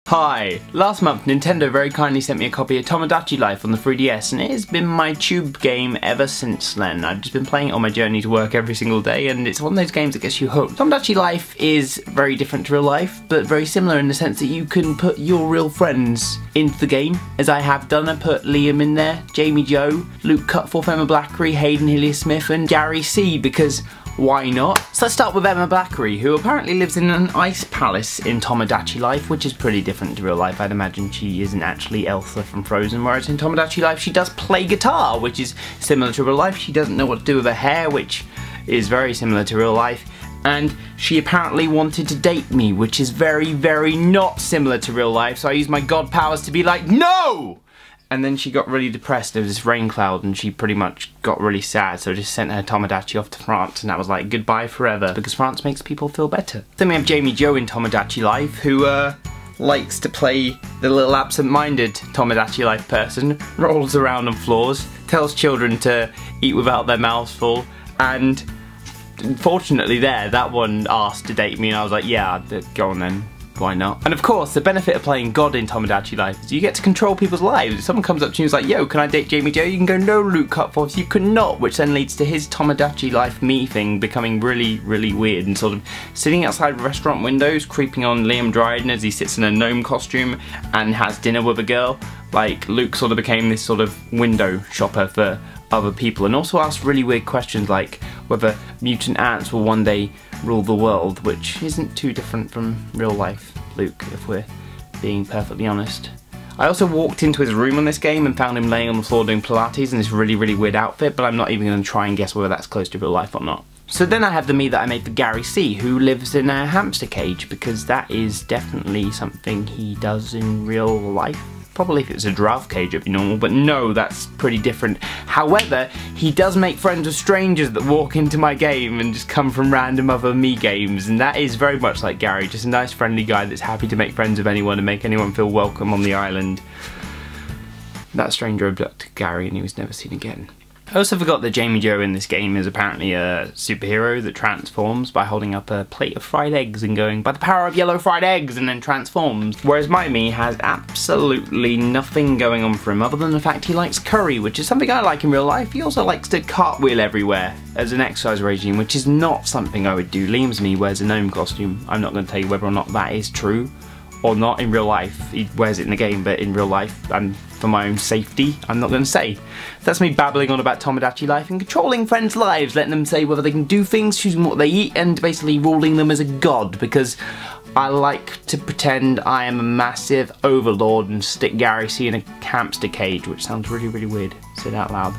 Hi! Last month Nintendo very kindly sent me a copy of Tomodachi Life on the 3DS, and it has been my tube game ever since then. I've just been playing it on my journey to work every single day, and it's one of those games that gets you hooked. Tomodachi Life is very different to real life, but very similar in the sense that you can put your real friends into the game, as I have done. I put Liam in there, Jamie Joe, Luke Cutforth, Emma Blackery, Hayden Hillier-Smith and Gary C, because why not? So let's start with Emma Blackery, who apparently lives in an ice palace in Tomodachi Life, which is pretty different to real life. I'd imagine she isn't actually Elsa from Frozen, whereas in Tomodachi Life she does play guitar, which is similar to real life. She doesn't know what to do with her hair, which is very similar to real life. And she apparently wanted to date me, which is very, very not similar to real life, so I used my god powers to be like, no! And then she got really depressed. There was this rain cloud and she pretty much got really sad, so I just sent her Tomodachi off to France, and that was like goodbye forever, because France makes people feel better. Then we have Jamie Joe in Tomodachi Life, who likes to play the little absent-minded Tomodachi Life person, rolls around on floors, tells children to eat without their mouths full, and fortunately that one asked to date me and I was like, yeah, go on then. Why not? And of course, the benefit of playing God in Tomodachi Life is you get to control people's lives. If someone comes up to you and is like, yo, can I date Jamie Joe? You can go, no, Luke Cutforth, you cannot, which then leads to his Tomodachi Life me thing becoming really, really weird, and sort of sitting outside restaurant windows, creeping on Liam Dryden as he sits in a gnome costume and has dinner with a girl. Like, Luke sort of became this sort of window shopper for other people, and also asked really weird questions like whether mutant ants will one day rule the world, which isn't too different from real life Luke, if we're being perfectly honest. I also walked into his room on this game and found him laying on the floor doing Pilates in this really, really weird outfit, but I'm not even going to try and guess whether that's close to real life or not. So then I have the me that I made for Gary C, who lives in a hamster cage, because that is definitely something he does in real life. Probably if it's a giraffe cage it'd be normal, but no, that's pretty different. However, he does make friends with strangers that walk into my game and just come from random other me games, and that is very much like Gary, just a nice friendly guy that's happy to make friends with anyone and make anyone feel welcome on the island. That stranger abducted Gary and he was never seen again. I also forgot that Jamie Joe in this game is apparently a superhero that transforms by holding up a plate of fried eggs and going, by the power of yellow fried eggs, and then transforms. Whereas my me has absolutely nothing going on for him other than the fact he likes curry, which is something I like in real life. He also likes to cartwheel everywhere as an exercise regime, which is not something I would do. Liam's me wears a gnome costume. I'm not going to tell you whether or not that is true or not in real life. He wears it in the game, but in real life, and for my own safety, I'm not going to say. That's me babbling on about Tomodachi Life and controlling friends' lives, letting them say whether they can do things, choosing what they eat, and basically ruling them as a god, because I like to pretend I am a massive overlord and stick Gary C in a hamster cage, which sounds really, really weird. Say it out loud.